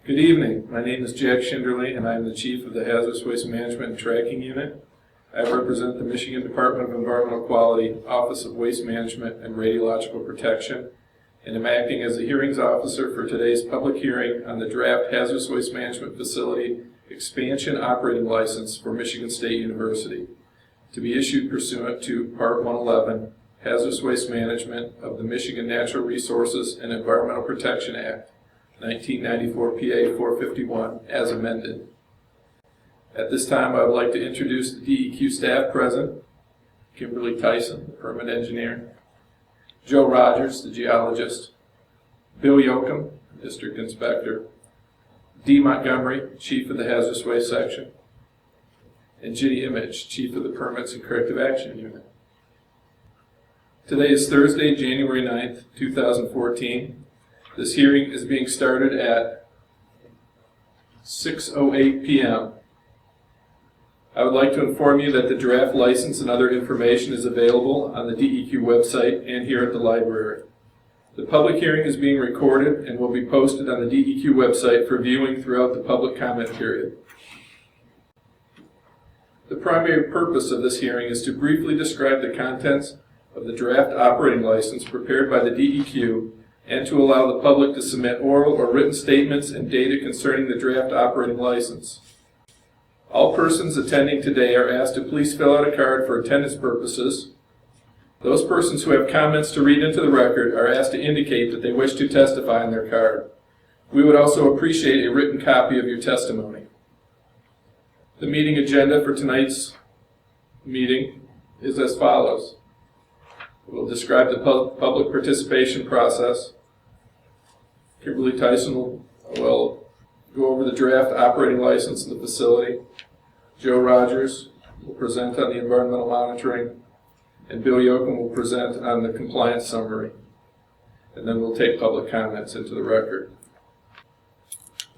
Good evening. My name is Jack Schinderly, and I am the Chief of the Hazardous Waste Management and Tracking Unit. I represent the Michigan Department of Environmental Quality, Office of Waste Management and Radiological Protection, and am acting as the hearings officer for today's public hearing on the draft Hazardous Waste Management Facility Expansion Operating License for Michigan State University, to be issued pursuant to Part 111, Hazardous Waste Management of the Michigan Natural Resources and Environmental Protection Act, 1994 PA 451, as amended. At this time, I would like to introduce the DEQ staff present: Kimberly Tyson, the permit engineer; Joe Rogers, the geologist; Bill Yoakum, district inspector; Dee Montgomery, chief of the hazardous waste section; and Ginny Image, chief of the permits and corrective action unit. Today is Thursday, January 9th, 2014. This hearing is being started at 6:08 p.m. I would like to inform you that the draft license and other information is available on the DEQ website and here at the library. The public hearing is being recorded and will be posted on the DEQ website for viewing throughout the public comment period. The primary purpose of this hearing is to briefly describe the contents of the draft operating license prepared by the DEQ and to allow the public to submit oral or written statements and data concerning the draft operating license. All persons attending today are asked to please fill out a card for attendance purposes. Those persons who have comments to read into the record are asked to indicate that they wish to testify on their card. We would also appreciate a written copy of your testimony. The meeting agenda for tonight's meeting is as follows. We'll describe the public participation process. Kimberly Tyson will go over the draft operating license of the facility. Joe Rogers will present on the environmental monitoring, and Bill Yoakum will present on the compliance summary. And then we'll take public comments into the record.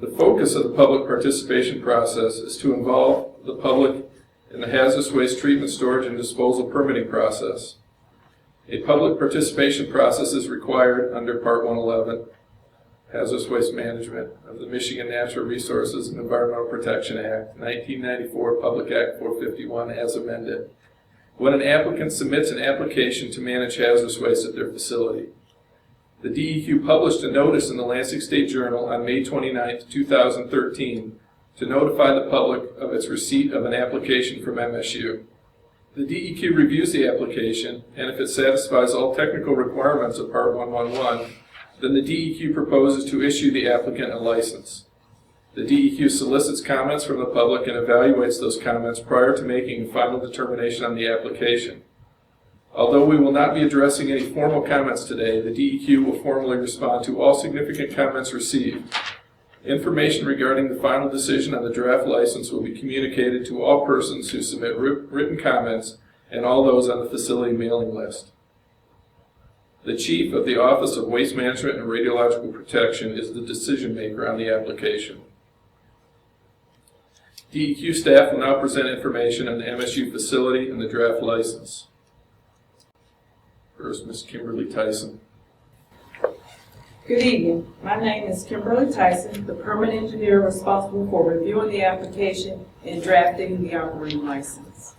The focus of the public participation process is to involve the public in the hazardous waste treatment, storage, and disposal permitting process. A public participation process is required under Part 111, Hazardous Waste Management of the Michigan Natural Resources and Environmental Protection Act, 1994 Public Act 451, as amended, when an applicant submits an application to manage hazardous waste at their facility. The DEQ published a notice in the Lansing State Journal on May 29, 2013, to notify the public of its receipt of an application from MSU. The DEQ reviews the application, and if it satisfies all technical requirements of Part 111, then the DEQ proposes to issue the applicant a license. The DEQ solicits comments from the public and evaluates those comments prior to making a final determination on the application. Although we will not be addressing any formal comments today, the DEQ will formally respond to all significant comments received. Information regarding the final decision on the draft license will be communicated to all persons who submit written comments and all those on the facility mailing list. The Chief of the Office of Waste Management and Radiological Protection is the decision maker on the application. DEQ staff will now present information on the MSU facility and the draft license. First, Ms. Kimberly Tyson. Good evening. My name is Kimberly Tyson, the permit engineer responsible for reviewing the application and drafting the operating license.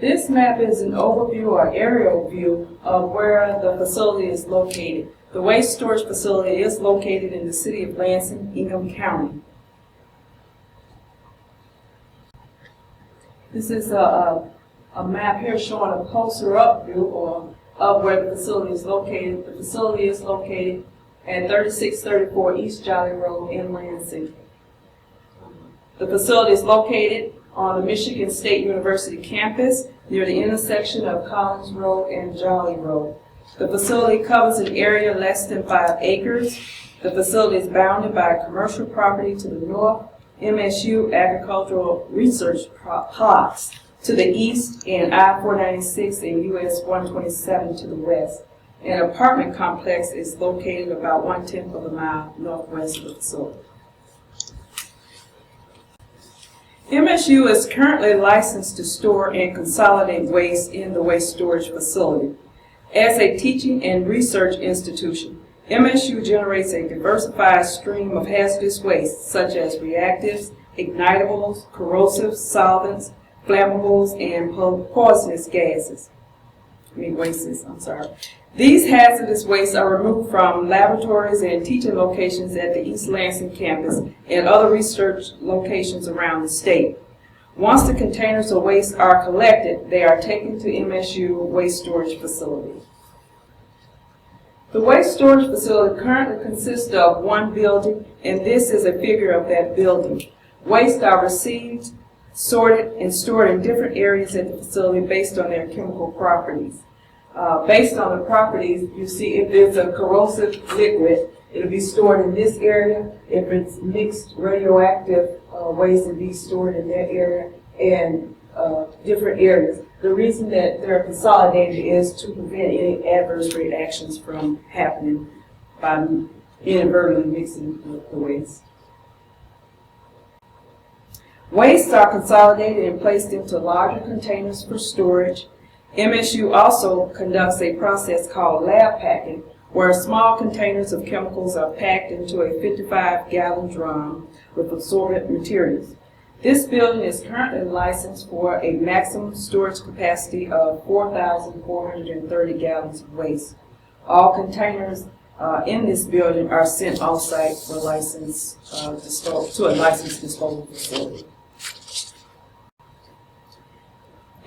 This map is an overview or aerial view of where the facility is located. The waste storage facility is located in the city of Lansing, Ingham County. This is a map here showing a closer up view of where the facility is located. The facility is located at 3634 East Jolly Road in Lansing. The facility is located on the Michigan State University campus near the intersection of Collins Road and Jolly Road. The facility covers an area less than 5 acres. The facility is bounded by commercial property to the north, MSU agricultural research plots to the east, and I-496 and US 127 to the west. An apartment complex is located about 1/10 of a mile northwest of the facility. MSU is currently licensed to store and consolidate waste in the waste storage facility. As a teaching and research institution, MSU generates a diversified stream of hazardous waste such as reactives, ignitables, corrosives, solvents, flammables, and poisonous wastes. These hazardous wastes are removed from laboratories and teaching locations at the East Lansing campus and other research locations around the state. Once the containers of waste are collected, they are taken to MSU waste storage facility. The waste storage facility currently consists of one building, and this is a figure of that building. Waste are received, sorted, and stored in different areas at the facility based on their chemical properties. Based on the properties, you see if there's a corrosive liquid, it'll be stored in this area. If it's mixed radioactive waste, it'll be stored in that area and different areas. The reason that they're consolidated is to prevent any adverse reactions from happening by inadvertently mixing the waste. Wastes are consolidated and placed into larger containers for storage. MSU also conducts a process called lab packing, where small containers of chemicals are packed into a 55-gallon drum with absorbent materials. This building is currently licensed for a maximum storage capacity of 4,430 gallons of waste. All containers in this building are sent off-site for to a licensed disposal facility.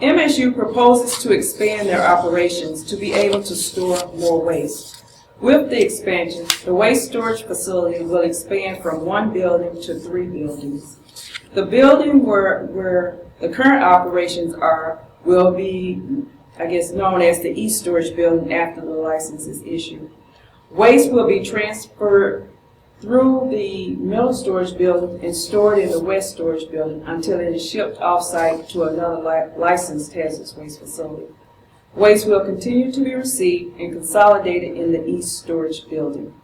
MSU proposes to expand their operations to be able to store more waste. With the expansion, the waste storage facility will expand from one building to 3 buildings. The building where the current operations are will be, known as the East Storage Building after the license is issued. Waste will be transferred through the Middle Storage Building and stored in the West Storage Building until it is shipped off-site to another licensed hazardous waste facility. Waste will continue to be received and consolidated in the East Storage Building.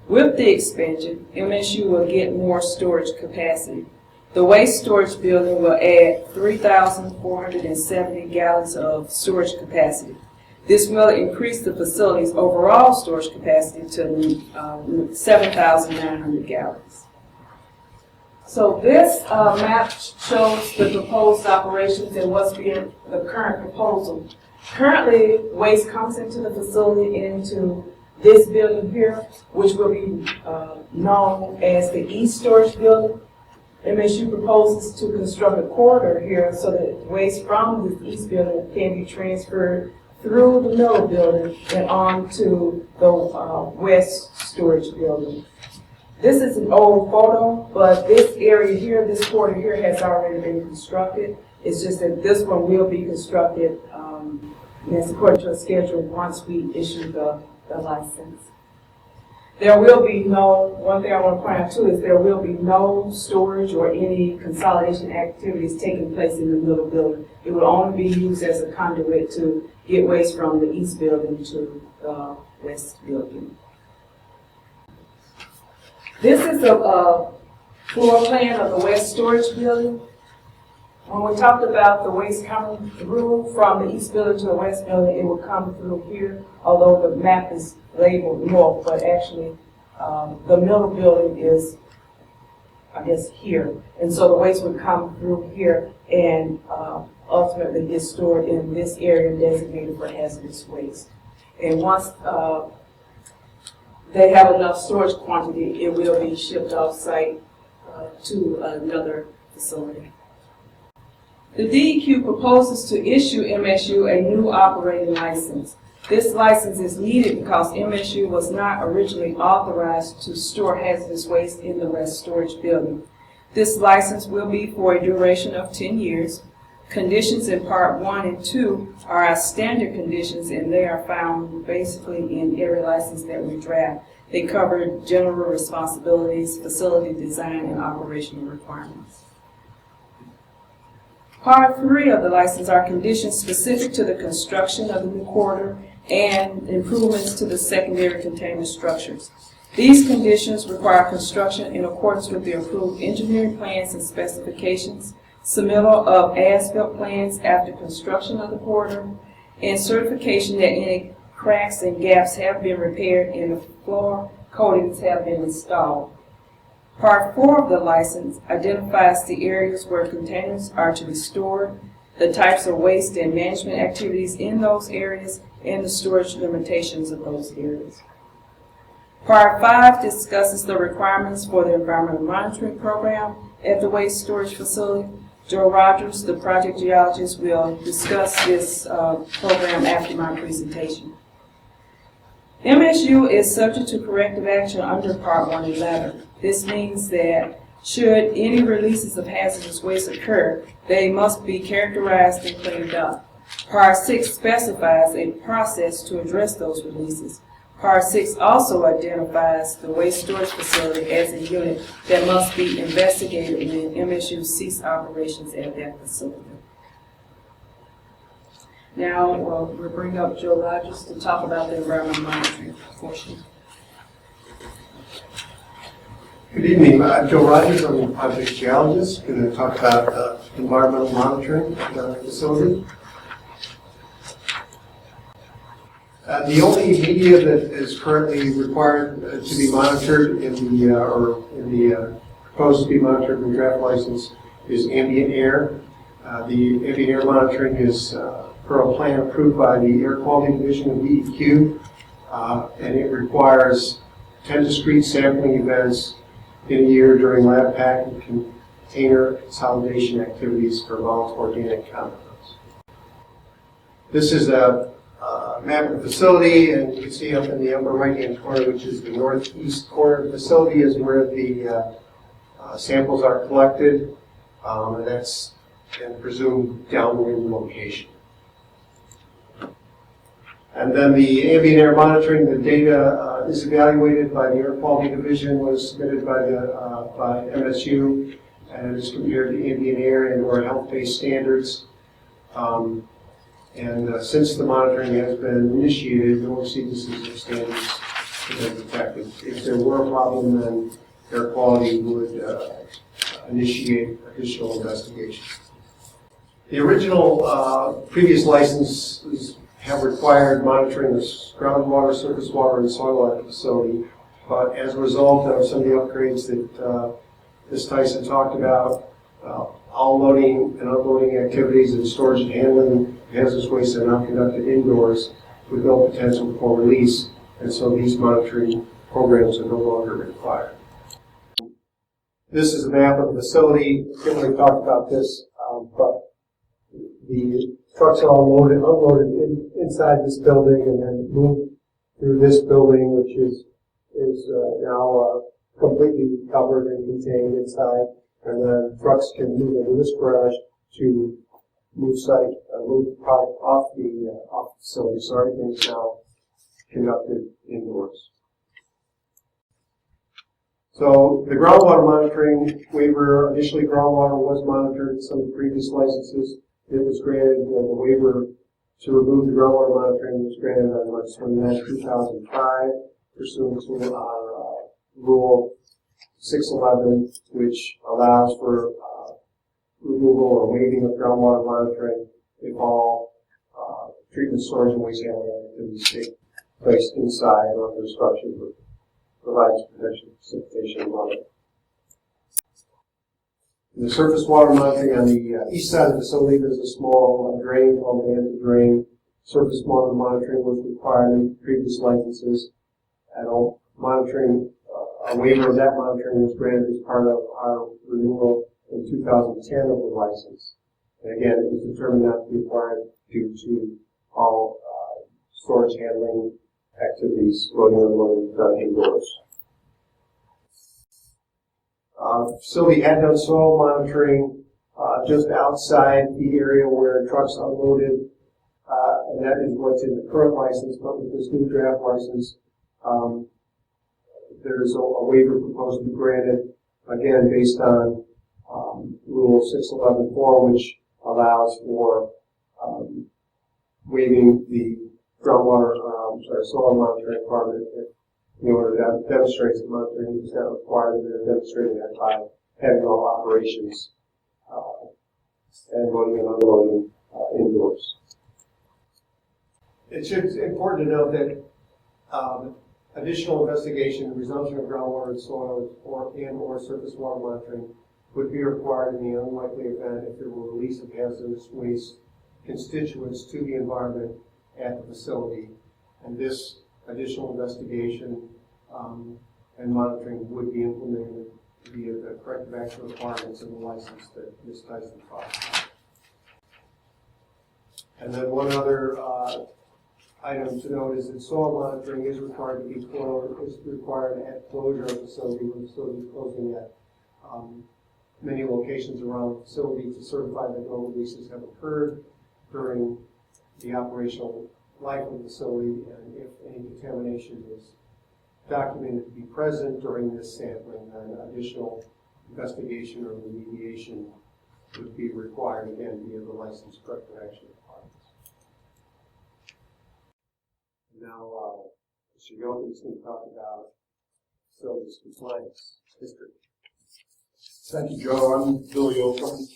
With the expansion, MSU will get more storage capacity. The Waste Storage Building will add 3,470 gallons of storage capacity. This will increase the facility's overall storage capacity to 7,900 gallons. So this map shows the proposed operations and what's being the current proposal. Currently, waste comes into the facility into this building here, which will be known as the East Storage Building. MSU proposes to construct a corridor here so that waste from the East Building can be transferred through the Middle Building and on to the West Storage Building. This is an old photo, but this area here, this corridor here has already been constructed. It's just that this one will be constructed, and it's according to a schedule once we issue the license. There will be one thing I want to point out too is there will be no storage or any consolidation activities taking place in the Middle Building. It will only be used as a conduit to get waste from the East Building to the West Building. This is a floor plan of the West Storage Building. When we talked about the waste coming through from the East Building to the West Building, it will come through here, although the map is labeled north, but actually the Middle Building is, here. And so the waste would come through here and ultimately get stored in this area designated for hazardous waste. And once they have enough storage quantity, it will be shipped off-site to another facility. The DEQ proposes to issue MSU a new operating license. This license is needed because MSU was not originally authorized to store hazardous waste in the West Storage Building. This license will be for a duration of 10 years. Conditions in Part 1 and 2 are our standard conditions, and they are found basically in every license that we draft. They cover general responsibilities, facility design, and operational requirements. Part 3 of the license are conditions specific to the construction of the new corridor and improvements to the secondary containment structures. These conditions require construction in accordance with the approved engineering plans and specifications, submittal of as-built plans after construction of the corridor, and certification that any cracks and gaps have been repaired and the floor coatings have been installed. Part 4 of the license identifies the areas where containers are to be stored, the types of waste and management activities in those areas, and the storage limitations of those areas. Part 5 discusses the requirements for the environmental monitoring program at the waste storage facility. Joe Rogers, the project geologist, will discuss this program after my presentation. MSU is subject to corrective action under Part 111. This means that should any releases of hazardous waste occur, they must be characterized and cleaned up. Part 6 specifies a process to address those releases. Part 6 also identifies the waste storage facility as a unit that must be investigated when MSU cease operations at that facility. Now we'll bring up Joe Rogers to talk about the environmental monitoring portion. Good evening. Joe Rogers. I'm a project geologist. Going to talk about environmental monitoring at our facility. The only media that is currently required to be monitored in the proposed to be monitored in the draft license is ambient air. The ambient air monitoring is per a plan approved by the Air Quality Division of DEQ, and it requires 10 discrete sampling events in a year during lab pack and container consolidation activities for volatile organic compounds. This is a map of the facility, and you can see up in the upper right-hand corner, which is the northeast corner of the facility, is where the samples are collected, and that's in presumed downwind location. And then the ambient air monitoring, the data is evaluated by the Air Quality Division, was submitted by MSU, and is compared to ambient air and or health-based standards. Since the monitoring has been initiated, no exceedances of standards have been detected. If there were a problem, then Air Quality would initiate additional investigation. The original previous licenses have required monitoring of groundwater, surface water, and soil at the facility, but as a result of some of the upgrades that Ms. Tyson talked about, all loading and unloading activities and storage and handling hazardous waste are now conducted indoors with no potential for release, and so these monitoring programs are no longer required. This is a map of the facility. Kim already talked about this, but the trucks are all loaded, unloaded inside this building and then moved through this building, which is now completely covered and contained inside. And then trucks can move into this garage to move product off the facility. So everything is now conducted indoors. So the groundwater monitoring waiver, initially groundwater was monitored in some of the previous licenses. It was granted, the waiver to remove the groundwater monitoring was granted on March 29, 2005, pursuant to our Rule 611, which allows for removal or waiving of groundwater monitoring if all treatment, storage, and waste handling activities take place inside or under structures that provides protection, precipitation, and water. The surface water monitoring on the east side of the facility, there's a small drain called the Manza drain. Surface water monitoring was required in previous licenses. And monitoring, a waiver of that monitoring was granted as part of our renewal in 2010 of the license. And again, it was determined not to be required due to all storage handling activities, loading and unloading done indoors. The facility had done soil monitoring just outside the area where trucks unloaded, and that is what's in the current license. But with this new draft license, there's a waiver proposed to be granted, again based on Rule 611.4, which allows for waiving the soil monitoring requirement in order to demonstrate that monitoring is not required, and they're demonstrating that by having all operations and loading and unloading indoors. It's important to note that additional investigation, resumption of groundwater and soil or surface water monitoring would be required in the unlikely event if there were release of hazardous waste constituents to the environment at the facility. And this additional investigation and monitoring would be implemented via the corrective action requirements of the license that Ms. Tyson filed. And then one other item to note is that soil monitoring is required to be required at closure of the facility when the facility is closing at many locations around the facility to certify that no releases have occurred during the operational life of the facility, and if any contamination is documented to be present during this sampling, then additional investigation or remediation would be required, again, via the license corrective action requirements. Now, Mr. Yokin is going to talk about facilities compliance history. Thank you, Joe. I'm Bill Yoakum,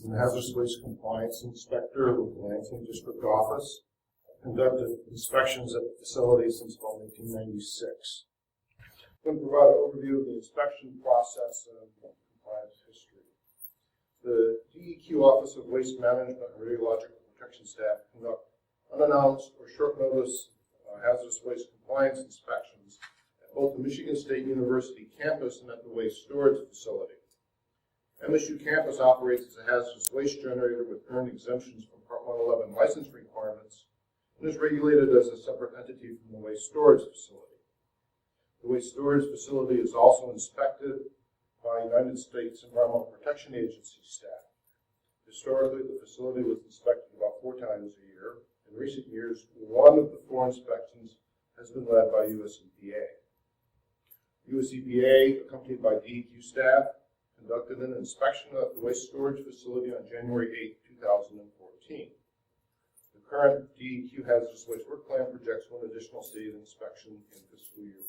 I'm the Hazardous Waste Compliance Inspector with the Lansing District Office. I've conducted inspections at the facility since about 1996. I'm going to provide an overview of the inspection process and compliance history. The DEQ Office of Waste Management and Radiological Protection staff conduct unannounced or short notice hazardous waste compliance inspections at both the Michigan State University campus and at the waste storage facility. MSU campus operates as a hazardous waste generator with earned exemptions from Part 111 license requirements and is regulated as a separate entity from the waste storage facility. The waste storage facility is also inspected by United States Environmental Protection Agency staff. Historically, the facility was inspected about 4 times a year. In recent years, 1 of the 4 inspections has been led by US EPA. US EPA, accompanied by DEQ staff, conducted an inspection of the waste storage facility on January 8, 2014. The current DEQ hazardous waste work plan projects 1 additional state inspection in fiscal year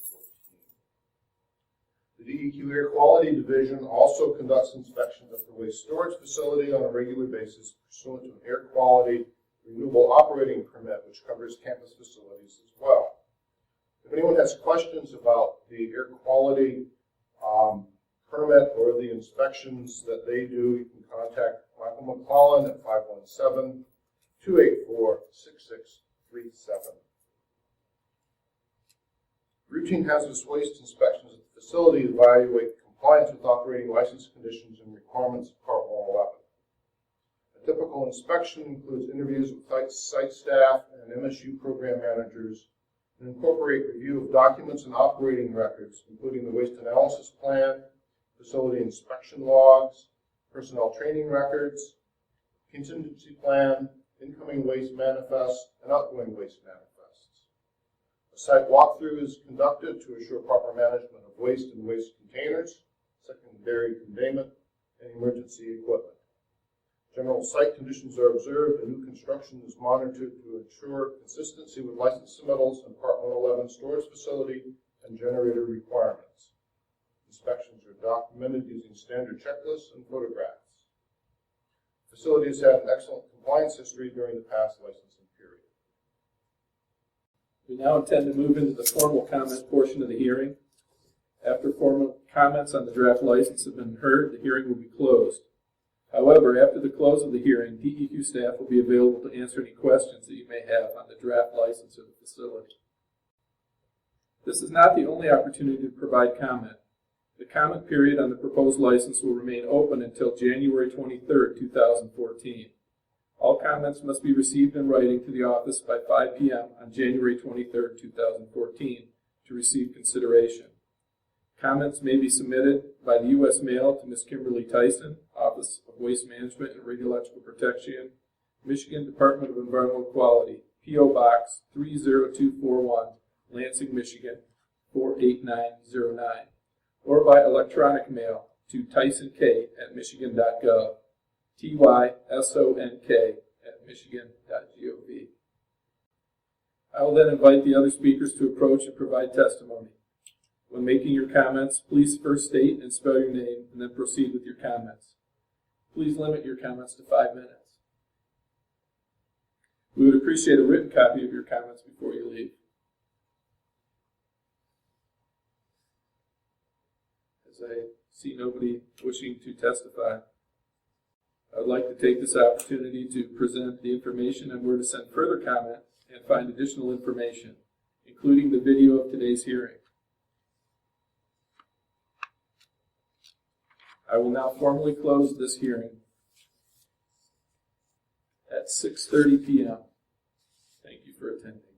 14. The DEQ Air Quality Division also conducts inspections at the waste storage facility on a regular basis pursuant to an air quality renewable operating permit, which covers campus facilities as well. If anyone has questions about the air quality permit or the inspections that they do, you can contact Michael McClellan at 517-284-6637. Routine hazardous waste inspections at the facility evaluate compliance with operating license conditions and requirements of Part 111. A typical inspection includes interviews with site staff and MSU program managers and incorporate review of documents and operating records, including the waste analysis plan, facility inspection logs, personnel training records, contingency plan, incoming waste manifest, and outgoing waste manifests. A site walkthrough is conducted to assure proper management of waste and waste containers, secondary containment, and emergency equipment. General site conditions are observed and new construction is monitored to ensure consistency with license submittals and Part 111 storage facility and generator requirements. Inspections are documented using standard checklists and photographs. The facility has had an excellent compliance history during the past licensing period. We now intend to move into the formal comment portion of the hearing. After formal comments on the draft license have been heard, the hearing will be closed. However, after the close of the hearing, DEQ staff will be available to answer any questions that you may have on the draft license of the facility. This is not the only opportunity to provide comment. The comment period on the proposed license will remain open until January 23, 2014. All comments must be received in writing to the office by 5 p.m. on January 23, 2014 to receive consideration. Comments may be submitted by the U.S. mail to Ms. Kimberly Tyson, Office of Waste Management and Radiological Protection, Michigan Department of Environmental Quality, P.O. Box 30241, Lansing, Michigan 48909, or by electronic mail to tysonk@michigan.gov, tysonk@michigan.gov. I will then invite the other speakers to approach and provide testimony. When making your comments, please first state and spell your name and then proceed with your comments. Please limit your comments to 5 minutes. We would appreciate a written copy of your comments before you leave. As I see nobody wishing to testify, I would like to take this opportunity to present the information on where to send further comment and find additional information, including the video of today's hearing. I will now formally close this hearing at 6:30 p.m. Thank you for attending.